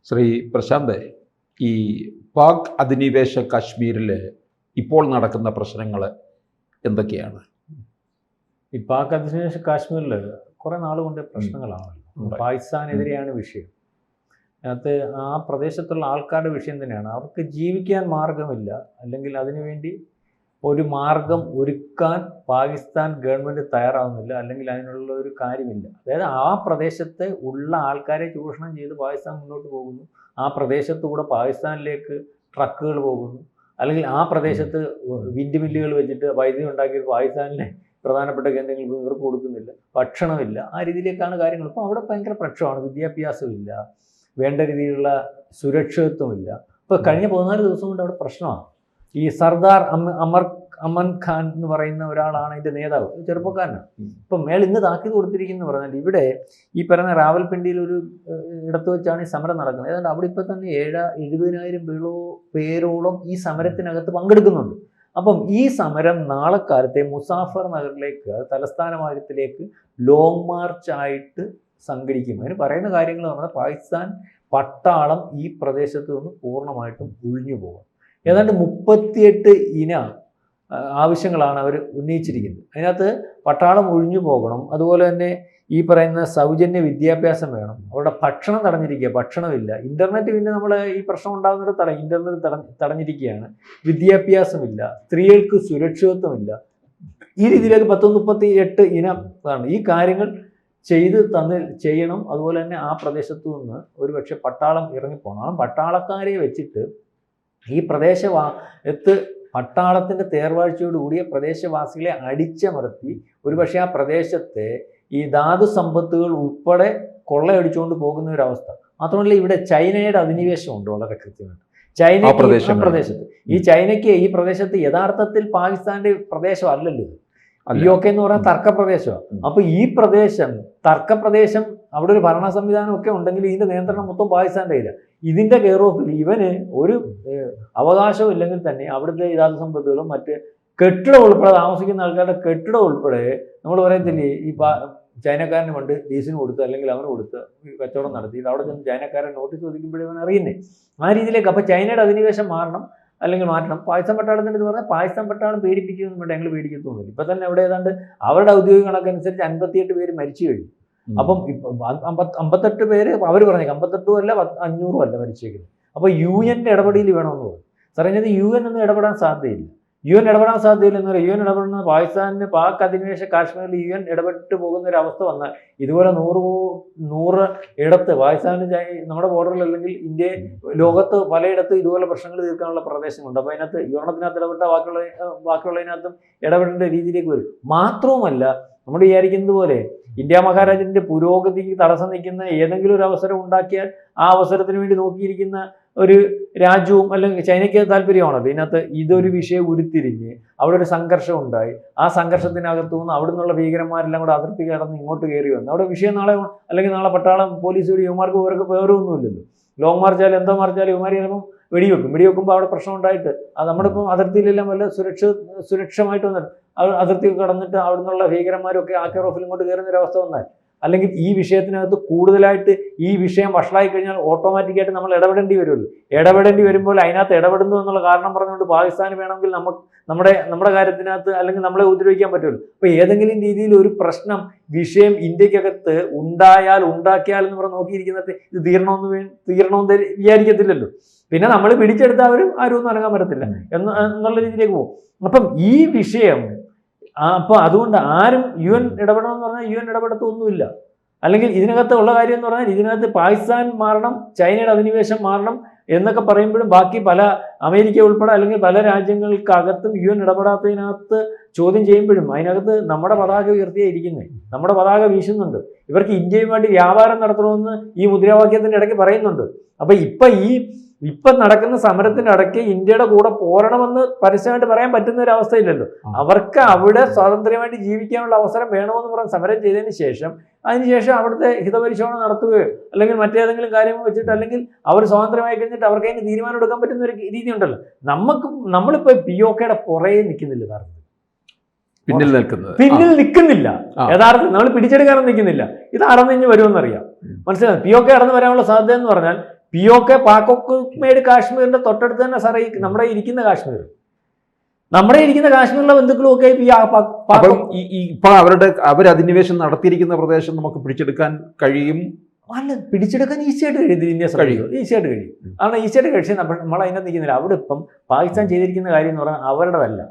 ശ്രീ പ്രശാന്ത്, ഈ പാക് അധിനിവേശ കാശ്മീരിൽ ഇപ്പോൾ നടക്കുന്ന പ്രശ്നങ്ങൾ എന്തൊക്കെയാണ്? ഈ പാക് അധിനിവേശ കാശ്മീരിൽ കുറേ നാളുകൊണ്ട് പ്രശ്നങ്ങളാണല്ലോ. പാകിസ്ഥാനെതിരെയാണ് വിഷയം. അതിനകത്ത് ആ പ്രദേശത്തുള്ള ആൾക്കാരുടെ വിഷയം തന്നെയാണ്. അവർക്ക് ജീവിക്കാൻ മാർഗമില്ല, അല്ലെങ്കിൽ അതിനുവേണ്ടി ഒരു മാർഗം ഒരുക്കാൻ പാകിസ്ഥാൻ ഗവൺമെൻറ് തയ്യാറാവുന്നില്ല, അല്ലെങ്കിൽ അതിനുള്ള ഒരു കാര്യമില്ല. അതായത് ആ പ്രദേശത്ത് ഉള്ള ആൾക്കാരെ ചൂഷണം ചെയ്ത് പാകിസ്ഥാൻ മുന്നോട്ട് പോകുന്നു. ആ പ്രദേശത്തുകൂടെ പാകിസ്ഥാനിലേക്ക് ട്രക്കുകൾ പോകുന്നു, അല്ലെങ്കിൽ ആ പ്രദേശത്ത് വിൻഡ് മില്ലുകൾ വെച്ചിട്ട് വൈദ്യുതി ഉണ്ടാക്കിയിട്ട് പാകിസ്ഥാനിലെ പ്രധാനപ്പെട്ട കേന്ദ്രങ്ങൾക്ക് ഇവർക്ക് കൊടുക്കുന്നില്ല, ഭക്ഷണമില്ല. ആ രീതിയിലേക്കാണ് കാര്യങ്ങൾ. ഇപ്പോൾ അവിടെ ഭയങ്കര പ്രശ്നമാണ്. വിദ്യാഭ്യാസമില്ല, വേണ്ട രീതിയിലുള്ള സുരക്ഷിതത്വമില്ല. ഇപ്പോൾ കഴിഞ്ഞ 14 ദിവസം കൊണ്ട് അവിടെ പ്രശ്നമാണ്. ഈ സർദാർ അമൻ ഖാൻ എന്ന് പറയുന്ന ഒരാളാണ് ഇതിൻ്റെ നേതാവ്, ചെറുപ്പക്കാരനാണ്. ഇപ്പം ഇന്ന് താക്കീത് കൊടുത്തിരിക്കുന്നു പറഞ്ഞാൽ, ഇവിടെ ഈ പറയുന്ന റാവൽപിണ്ടിയിൽ ഒരു ഇടത്ത് വെച്ചാണ് ഈ സമരം നടക്കുന്നത്. ഏതാണ്ട് അവിടെ ഇപ്പം തന്നെ 70,000 പേരോളം ഈ സമരത്തിനകത്ത് പങ്കെടുക്കുന്നുണ്ട്. അപ്പം ഈ സമരം നാളെ കാലത്തെ മുസാഫർ നഗറിലേക്ക്, തലസ്ഥാനമാകത്തിലേക്ക് ലോങ് മാർച്ചായിട്ട് സംഘടിക്കും. അതിന് പറയുന്ന കാര്യങ്ങൾ പറഞ്ഞാൽ പാകിസ്ഥാൻ പട്ടാളം ഈ പ്രദേശത്ത് നിന്ന് പൂർണ്ണമായിട്ടും ഒഴിഞ്ഞു പോകും. ഏതാണ്ട് 38 ഇന ആവശ്യങ്ങളാണ് അവർ ഉന്നയിച്ചിരിക്കുന്നത്. അതിനകത്ത് പട്ടാളം ഒഴിഞ്ഞു പോകണം, അതുപോലെ തന്നെ ഈ പറയുന്ന സൗജന്യ വിദ്യാഭ്യാസം വേണം, അവരുടെ ഭക്ഷണം തടഞ്ഞിരിക്കുക, ഭക്ഷണമില്ല, ഇൻ്റർനെറ്റ്, പിന്നെ നമ്മൾ ഈ പ്രശ്നം ഉണ്ടാകുന്നത് ഇൻ്റർനെറ്റ് തടഞ്ഞിരിക്കുകയാണ്, വിദ്യാഭ്യാസമില്ല, സ്ത്രീകൾക്ക് സുരക്ഷിതത്വമില്ല. ഈ രീതിയിലേക്ക് 38 ഇനമാണ്. ഈ കാര്യങ്ങൾ ചെയ്യണം. അതുപോലെ തന്നെ ആ പ്രദേശത്തു നിന്ന് ഒരുപക്ഷെ പട്ടാളം ഇറങ്ങിപ്പോകണം. പട്ടാളക്കാരെ വെച്ചിട്ട് ഈ പട്ടാളത്തിൻ്റെ തേർവാഴ്ചയോടുകൂടിയ പ്രദേശവാസികളെ അടിച്ചമർത്തി ഒരുപക്ഷെ ആ പ്രദേശത്തെ ഈ ധാതു സമ്പത്തുകൾ ഉൾപ്പെടെ കൊള്ളയടിച്ചുകൊണ്ട് പോകുന്ന ഒരവസ്ഥ. മാത്രമല്ല ഇവിടെ ചൈനയുടെ അധിനിവേശമുണ്ട് വളരെ കൃത്യമായിട്ട്. പ്രദേശത്ത് ചൈനയ്ക്ക് ഈ പ്രദേശത്ത് യഥാർത്ഥത്തിൽ പാകിസ്ഥാന്റെ പ്രദേശം അല്ലല്ലോ. ഒക്കെ എന്ന് പറഞ്ഞാൽ തർക്കപ്രദേശമാണ്. അപ്പോൾ ഈ തർക്കപ്രദേശം, അവിടെ ഒരു ഭരണ സംവിധാനം ഒക്കെ ഉണ്ടെങ്കിൽ ഇതിന്റെ നിയന്ത്രണം മൊത്തം പാകിസ്ഥാന്റെ കയ്യിലാണ്. ഇതിന്റെ കെയർ ഓഫിൽ ഇവന് ഒരു അവകാശവും ഇല്ലെങ്കിൽ തന്നെ അവിടുത്തെ ധാതു സമ്പത്തുകളും മറ്റ് കെട്ടിടം ഉൾപ്പെടെ, താമസിക്കുന്ന ആൾക്കാരുടെ കെട്ടിടം ഉൾപ്പെടെ, നമ്മൾ പറയത്തില്ലേ, ഈ ചൈനക്കാരന് പണ്ട് ലീസിന് കൊടുത്ത് അല്ലെങ്കിൽ അവന് കൊടുത്ത് കച്ചവടം നടത്തി അവിടെ ചെന്ന് ചൈനക്കാരൻ നോട്ടീസ് ഒതുക്കുമ്പോഴേ അവൻ അറിയുന്നേ. ആ രീതിയിലേക്ക്. അപ്പോൾ ചൈനയുടെ അധിനിവേശം മാറണം, അല്ലെങ്കിൽ മാറ്റണം. പാകിസ്ഥാൻ പട്ടാളത്തിൻ്റെ എന്ന് പറഞ്ഞാൽ പാകിസ്ഥാൻ പട്ടാളം പേടിപ്പിക്കുമെന്ന് വേണ്ട, ഞങ്ങൾ പേടിക്കത്തൊന്നുമില്ല. ഇപ്പം തന്നെ അവിടെ ഏതാണ്ട് അവരുടെ ഔദ്യോഗിക കണക്കനുസരിച്ച് 58 പേര് മരിച്ചു കഴിഞ്ഞു. അപ്പം 58 പേര് അവർ പറഞ്ഞേക്കാം, 58 അല്ല 500 അല്ല മരിച്ചേക്കുന്നത്. അപ്പോൾ UN ഇടപെടൽ വേണമെന്ന് പറഞ്ഞു. പറഞ്ഞത് UN ഒന്നും ഇടപെടാൻ സാധ്യതയില്ല. UN ഇടപെടാൻ സാധ്യതയില്ലെന്ന് പറയാം. UN ഇടപെടുന്നത് പാകിസ്ഥാനിന് പാക് അധിനിവേശ കാശ്മീരിൽ UN ഇടപെട്ട് പോകുന്ന ഒരു അവസ്ഥ വന്നാൽ, ഇതുപോലെ 100 ഇടത്ത് പാകിസ്ഥാന് നമ്മുടെ ബോർഡറിൽ അല്ലെങ്കിൽ ഇന്ത്യ ലോകത്ത് പലയിടത്തും ഇതുപോലെ പ്രശ്നങ്ങൾ തീർക്കാനുള്ള പ്രദേശങ്ങളുണ്ട്. അപ്പോൾ അതിനകത്ത് യുവണത്തിനകത്ത് ഇടപെട്ട ബാക്കിയുള്ളതിനകത്തും ഇടപെടേണ്ട രീതിയിലേക്ക് വരും. മാത്രവുമല്ല, നമ്മൾ വിചാരിക്കുന്നത് പോലെ ഇന്ത്യ മഹാരാജ്യത്തിൻ്റെ പുരോഗതിക്ക് തടസ്സം നിൽക്കുന്ന ഏതെങ്കിലും ഒരു അവസരം ഉണ്ടാക്കിയാൽ ആ അവസരത്തിന് വേണ്ടി നോക്കിയിരിക്കുന്ന ഒരു രാജ്യവും അല്ലെങ്കിൽ ചൈനയ്ക്ക് താല്പര്യമാണത്. ഇതിനകത്ത് ഇതൊരു വിഷയം ഉരുത്തിരിഞ്ഞ് അവിടെ ഒരു സംഘർഷം ഉണ്ടായി. ആ സംഘർഷത്തിനകത്തു നിന്ന് അവിടെ നിന്നുള്ള ഭീകരന്മാരെല്ലാം കൂടെ അതിർത്തി കടന്ന് ഇങ്ങോട്ട് കയറി വന്നു. അവിടെ വിഷയം നാളെ പട്ടാളം പോലീസ് യുവമാർക്ക് വേറൊന്നുമില്ലല്ലോ. ലോങ് മാർച്ചാലും എന്തോ മാർച്ചാലും യുവമാർ ചിലപ്പം വെടിവെക്കുമ്പോൾ അവിടെ പ്രശ്നം ഉണ്ടായിട്ട് അത് നമ്മുടെ ഇപ്പം അതിർത്തിയിലെല്ലാം വല്ല സുരക്ഷമായിട്ട് വന്നിട്ട് അതിർത്തി കടന്നിട്ട് അവിടെ നിന്നുള്ള ഭീകരന്മാരൊക്കെ ആ കെയർ ഓഫിൽ ഇങ്ങോട്ട് കയറുന്നൊരവസ്ഥ വന്നാൽ, അല്ലെങ്കിൽ ഈ വിഷയത്തിനകത്ത് കൂടുതലായിട്ട് ഈ വിഷയം വഷളായി കഴിഞ്ഞാൽ ഓട്ടോമാറ്റിക്കായിട്ട് നമ്മൾ ഇടപെടേണ്ടി വരുമല്ലോ. ഇടപെടേണ്ടി വരുമ്പോൾ അതിനകത്ത് ഇടപെടുന്നു എന്നുള്ള കാരണം പറഞ്ഞുകൊണ്ട് പാകിസ്ഥാന് വേണമെങ്കിൽ നമ്മുടെ കാര്യത്തിനകത്ത് അല്ലെങ്കിൽ നമ്മളെ ഉപദ്രവിക്കാൻ പറ്റുമല്ലോ. അപ്പോൾ ഏതെങ്കിലും രീതിയിൽ ഒരു വിഷയം ഇന്ത്യക്കകത്ത് ഉണ്ടാക്കിയാൽ എന്ന് പറഞ്ഞ് നോക്കിയിരിക്കുന്നത് ഇത് തീരണമെന്ന് വിചാരിക്കത്തില്ലല്ലോ. പിന്നെ നമ്മൾ പിടിച്ചെടുത്ത ആരും ഒന്നും അനങ്ങാൻ പറ്റത്തില്ല എന്നുള്ള രീതിയിലേക്ക് പോകും. അപ്പം ഈ വിഷയം അപ്പോൾ അതുകൊണ്ട് ആരും UN ഇടപെടണം എന്ന് പറഞ്ഞാൽ UN ഇടപെടത്തൊന്നുമില്ല. അല്ലെങ്കിൽ ഇതിനകത്ത് ഉള്ള കാര്യം എന്ന് പറഞ്ഞാൽ ഇതിനകത്ത് പാകിസ്ഥാൻ മാറണം, ചൈനയുടെ അധിനിവേശം മാറണം എന്നൊക്കെ പറയുമ്പോഴും ബാക്കി പല അമേരിക്ക ഉൾപ്പെടെ അല്ലെങ്കിൽ പല രാജ്യങ്ങൾക്കകത്തും UN ഇടപെടാത്തതിനകത്ത് ചോദ്യം ചെയ്യുമ്പോഴും അതിനകത്ത് നമ്മുടെ പതാക ഉയർത്തിയായിരിക്കുന്നത്, നമ്മുടെ പതാക വീശുന്നുണ്ട്. ഇവർക്ക് ഇന്ത്യയുമായിട്ട് വ്യാപാരം നടത്തണമെന്ന് ഈ മുദ്രാവാക്യത്തിൻ്റെ ഇടയ്ക്ക് പറയുന്നുണ്ട്. അപ്പം ഇപ്പം നടക്കുന്ന സമരത്തിൻ്റെ ഇടയ്ക്ക് ഇന്ത്യയുടെ കൂടെ പോരണമെന്ന് പരസ്യമായിട്ട് പറയാൻ പറ്റുന്ന ഒരു അവസ്ഥയില്ലല്ലോ. അവർക്ക് അവിടെ സ്വാതന്ത്ര്യമായിട്ട് ജീവിക്കാനുള്ള അവസരം വേണമെന്ന് പറഞ്ഞ് സമരം ചെയ്തതിന് ശേഷം അവിടുത്തെ ഹിതപരിശോധന നടത്തുകയോ അല്ലെങ്കിൽ മറ്റേതെങ്കിലും കാര്യങ്ങൾ വെച്ചിട്ട് അല്ലെങ്കിൽ അവർ സ്വാതന്ത്ര്യമായി കഴിഞ്ഞിട്ട് അവർക്ക് അതിന് തീരുമാനം എടുക്കാൻ പറ്റുന്ന ഒരു രീതി ഉണ്ടല്ലോ. നമ്മളിപ്പോൾ POKയുടെ പുറകെ നിൽക്കുന്നില്ല, പിന്നിൽ നിൽക്കുന്നില്ല. യഥാർത്ഥത്തിൽ നമ്മൾ പിടിച്ചെടുക്കാനും നിൽക്കുന്നില്ല. ഇത് അടന്നിഞ്ഞ് വരുമെന്നറിയാം. മനസ്സിലായി. POK അടന്ന് വരാനുള്ള സാധ്യത എന്ന് പറഞ്ഞാൽ POK പാക് ഒക്കുപൈഡ് കാശ്മീരിന്റെ തൊട്ടടുത്ത് തന്നെ സാറേ നമ്മുടെ ഇരിക്കുന്ന കാശ്മീരിലെ ബന്ധുക്കളും ഒക്കെ ഇപ്പൊ അവർ അധിനിവേശം നടത്തിയിരിക്കുന്ന പ്രദേശം നമുക്ക് പിടിച്ചെടുക്കാൻ കഴിയും. അല്ല, പിടിച്ചെടുക്കാൻ ഈസിയായിട്ട് കഴിയും. ഈസിയായിട്ട് കഴിയും. കാരണം ഈസിയായിട്ട് കഴിച്ചാൽ നമ്മൾ അതിനകത്ത് നിൽക്കുന്നില്ല. അവിടെ ഇപ്പം പാകിസ്ഥാൻ ചെയ്തിരിക്കുന്ന കാര്യം എന്ന് പറഞ്ഞാൽ അവരുടേതല്ല.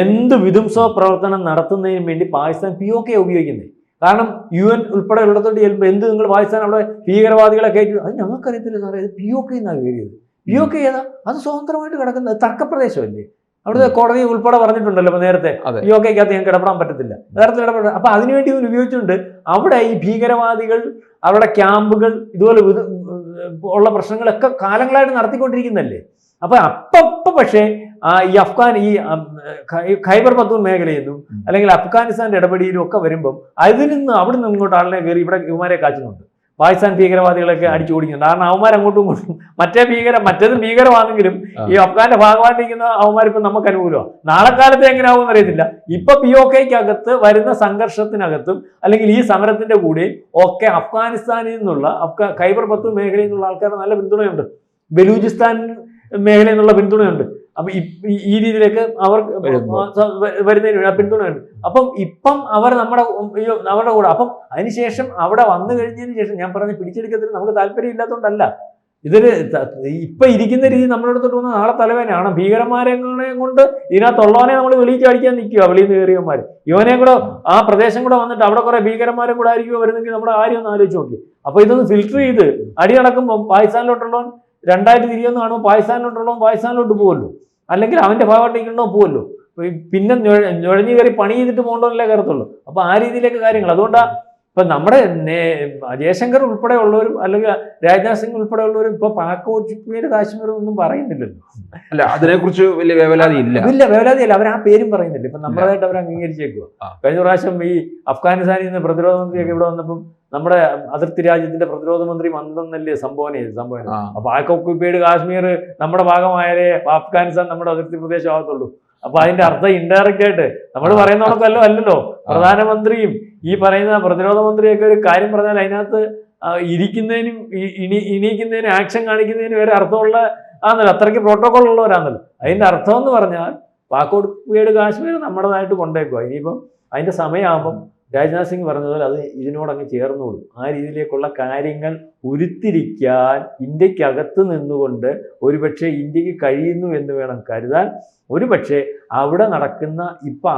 എന്ത് വിധ്വംസ പ്രവർത്തനം നടത്തുന്നതിന് വേണ്ടി പാകിസ്ഥാൻ POK ഉപയോഗിക്കുന്നത്. കാരണം UN ഉൾപ്പെടെ ഉള്ളിടത്തോട്ട് ചെല്ലുമ്പോൾ എന്ത് നിങ്ങൾ പാകിസ്ഥാൻ അവിടെ ഭീകരവാദികളെ കയറ്റി, അത് ഞങ്ങൾക്കറിയത്തില്ല സാറേ, ഇത് POK എന്നാണ് കയറിയത്. POK ഏതാ? അത് സ്വതന്ത്രമായിട്ട് കിടക്കുന്നത് തർക്കപ്രദേശമല്ലേ. അവിടുത്തെ കോടതി ഉൾപ്പെടെ പറഞ്ഞിട്ടുണ്ടല്ലോ ഇപ്പൊ നേരത്തെ, POKക്കകത്ത് ഞങ്ങൾക്ക് ഇടപെടാൻ പറ്റത്തില്ല, യഥാർത്ഥത്തിൽ ഇടപെടാം. അപ്പൊ അതിനുവേണ്ടി ഇവർ ഉപയോഗിച്ചിട്ടുണ്ട്. അവിടെ ഈ ഭീകരവാദികൾ, അവരുടെ ക്യാമ്പുകൾ, ഇതുപോലെ ഉള്ള പ്രശ്നങ്ങളൊക്കെ കാലങ്ങളായിട്ട് നടത്തിക്കൊണ്ടിരിക്കുന്നല്ലേ. അപ്പൊ പക്ഷേ ഈ ഖൈബർ പത്തൂൺ മേഖലയിൽ നിന്നും അല്ലെങ്കിൽ അഫ്ഗാനിസ്ഥാന്റെ ഇടപെടിയിലും ഒക്കെ വരുമ്പം അതിൽ നിന്ന് അവിടെ നിന്ന് ഇങ്ങോട്ട് ആളിനെ കയറി ഇവിടെ ഇവന്മാരെ കാച്ചുന്നുണ്ട്. പാകിസ്ഥാൻ ഭീകരവാദികളൊക്കെ അടിച്ചു ഓടിക്കുന്നുണ്ട്. കാരണം അവന്മാർ അങ്ങോട്ടും ഇങ്ങോട്ടും മറ്റേതും ഭീകരമാണെങ്കിലും ഈ അഫ്ഗാന്റെ ഭാഗമായിട്ടിരിക്കുന്ന അവന്മാരിപ്പം നമുക്ക് അനുകൂലമാണ്. നാളെ കാലത്ത് എങ്ങനെയാവുമെന്ന് അറിയത്തില്ല. ഇപ്പൊ POKക്കകത്ത് വരുന്ന സംഘർഷത്തിനകത്തും അല്ലെങ്കിൽ ഈ സമരത്തിന്റെ കൂടെ ഒക്കെ അഫ്ഗാനിസ്ഥാനിൽ നിന്നുള്ള ഖൈബർ പത്തൂൺ മേഖലയിൽ നിന്നുള്ള ആൾക്കാരുടെ നല്ല പിന്തുണയുണ്ട്. ബലൂചിസ്ഥാൻ മേഖലയിൽ നിന്നുള്ള പിന്തുണയുണ്ട്. അപ്പൊ ഈ രീതിയിലേക്ക് അവർ വരുന്നതിന് പിന്തുണയുണ്ട്. അപ്പം ഇപ്പം അവർ അവരുടെ കൂടെ. അപ്പം അതിനുശേഷം അവിടെ വന്നു കഴിഞ്ഞതിന് ശേഷം ഞാൻ പറഞ്ഞ പിടിച്ചെടുക്കത്തിന് നമുക്ക് താല്പര്യം ഇല്ലാത്തതുകൊണ്ടല്ല. ഇതില് ഇപ്പൊ ഇരിക്കുന്ന രീതി നമ്മളെടുത്തോട്ട് വന്ന നാളെ തലവേനാണ്. ഭീകരന്മാരെ കൊണ്ട് ഇതിനകത്തുള്ളവനെ നമ്മൾ വെളിയിൽ ചാടിക്കാൻ നിൽക്കുക. വെളിയിൽ നിന്ന് കയറിയവന്മാർ ഇവനെ കൂടെ ആ പ്രദേശം കൂടെ വന്നിട്ട് അവിടെ കുറെ ഭീകരന്മാരെ കൂടെ ആയിരിക്കും വരുന്നെങ്കിൽ നമ്മുടെ ആരും ഒന്ന് ആലോചിച്ച് നോക്കി. അപ്പൊ ഇതൊന്ന് ഫിൽട്ടർ ചെയ്ത് അടി നടക്കുമ്പോൾ പാകിസ്ഥാനിലോട്ടുള്ളവൻ 2000 തിരിയൊന്നും കാണുമ്പോൾ പാകിസ്ഥാനിലോട്ട് പോകുമല്ലോ, അല്ലെങ്കിൽ അവന്റെ ഭാഗമായിട്ടേക്കണോ പോകുമല്ലോ. പിന്നെ നുഴഞ്ഞു കയറി പണി ചെയ്തിട്ട് പോകണ്ടല്ലേ കയറത്തുള്ളൂ. അപ്പൊ ആ രീതിയിലേക്ക് കാര്യങ്ങൾ. അതുകൊണ്ടാണ് ഇപ്പൊ നമ്മുടെ ജയശങ്കർ ഉൾപ്പെടെ ഉള്ളവരും അല്ലെങ്കിൽ രാജ്നാഥ് സിംഗ് ഉൾപ്പെടെ ഉള്ളവരും ഇപ്പൊ പാക് ഒഴിപ്പിക്കൽ കാശ്മീർ ഒന്നും പറയുന്നില്ലല്ലോ. അല്ല, അതിനെക്കുറിച്ച് വലിയ വേവലാതി വേവലാതിയല്ല, അവർ ആ പേരും പറയുന്നില്ല. ഇപ്പൊ നമ്മളായിട്ട് അവർ അംഗീകരിച്ചേക്കുക. കഴിഞ്ഞ പ്രാവശ്യം ഈ അഫ്ഗാനിസ്ഥാനിൽ നിന്ന് പ്രതിരോധ മന്ത്രിയൊക്കെ ഇവിടെ വന്നപ്പം നമ്മുടെ അതിർത്തി രാജ്യത്തിന്റെ പ്രതിരോധ മന്ത്രി വന്നെന്നല്ലേ സംഭവം. അപ്പൊ പാക് ഒഴിപ്പിക്കൽ കാശ്മീർ നമ്മുടെ ഭാഗമായാലേ അഫ്ഗാനിസ്ഥാൻ നമ്മുടെ അതിർത്തി പ്രദേശം ആകത്തുള്ളൂ. അപ്പൊ അതിന്റെ അർത്ഥം ഇൻഡയറക്റ്റ് ആയിട്ട് നമ്മൾ പറയുന്നതൊക്കെ അല്ലല്ലോ. പ്രധാനമന്ത്രിയും ഈ പറയുന്ന പ്രതിരോധ മന്ത്രിയൊക്കെ ഒരു കാര്യം പറഞ്ഞാൽ അതിനകത്ത് ഇരിക്കുന്നതിനും ഇണീക്കുന്നതിനും ആക്ഷൻ കാണിക്കുന്നതിനും വരെ അർത്ഥമുള്ള ആണല്ലോ, അത്രയ്ക്ക് പ്രോട്ടോകോൾ ഉള്ളവരാണല്ലോ. അതിന്റെ അർത്ഥം എന്ന് പറഞ്ഞാൽ പാക് ഒഴിപ്പിക്കൽ കാശ്മീർ നമ്മുടേതായിട്ട് കൊണ്ടേക്കുക. ഇനിയിപ്പം അതിന്റെ സമയമാകുമ്പം രാജ്നാഥ് സിംഗ് പറഞ്ഞതുപോലെ അത് ഇതിനോടങ്ങ് ചേർന്നോളും. ആ രീതിയിലേക്കുള്ള കാര്യങ്ങൾ ഉരുത്തിരിക്കാൻ ഇന്ത്യക്കകത്ത് നിന്നുകൊണ്ട് ഒരുപക്ഷെ ഇന്ത്യക്ക് കഴിയുന്നു എന്ന് വേണം കരുതാൻ. ഒരുപക്ഷെ അവിടെ നടക്കുന്ന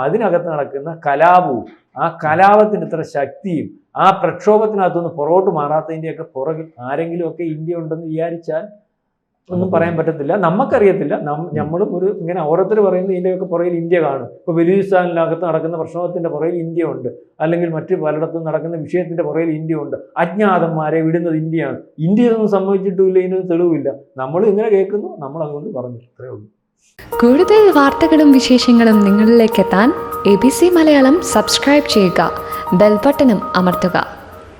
അതിനകത്ത് നടക്കുന്ന കലാപവും ആ കലാപത്തിന് ഇത്ര ശക്തിയും ആ പ്രക്ഷോഭത്തിനകത്തുനിന്ന് പുറകോട്ട് മാറാത്തതിൻ്റെയൊക്കെ പുറകിൽ ആരെങ്കിലുമൊക്കെ ഇന്ത്യ ഉണ്ടെന്ന് വിചാരിച്ചാൽ ഒന്നും പറയാൻ പറ്റത്തില്ല. നമുക്കറിയത്തില്ല. നമ്മളും ഇങ്ങനെ ഓരോരുത്തർ പറയുന്നത് ഇതിൻ്റെയൊക്കെ പുറകിൽ ഇന്ത്യ കാണും. ഇപ്പോൾ ബലൂചിസ്ഥാനിനകത്ത് നടക്കുന്ന പ്രശ്നത്തിന്റെ പുറകിൽ ഇന്ത്യ ഉണ്ട്, അല്ലെങ്കിൽ മറ്റ് പലയിടത്തും നടക്കുന്ന വിഷയത്തിന്റെ പുറകിൽ ഇന്ത്യ ഉണ്ട്. അജ്ഞാതന്മാരെ വിടുന്നത് ഇന്ത്യയാണ്. ഇന്ത്യ ഒന്നും സംഭവിച്ചിട്ടുമില്ല, ഇതിന് തെളിവില്ല. നമ്മൾ ഇങ്ങനെ കേൾക്കുന്നു, നമ്മൾ അതുകൊണ്ട് പറഞ്ഞു. അത്രേ ഉള്ളൂ. കൂടുതൽ വാർത്തകളും വിശേഷങ്ങളും നിങ്ങളിലേക്ക് എത്താൻ ABC മലയാളം സബ്സ്ക്രൈബ് ചെയ്യുക, ബെൽ ബട്ടണും അമർത്തുക.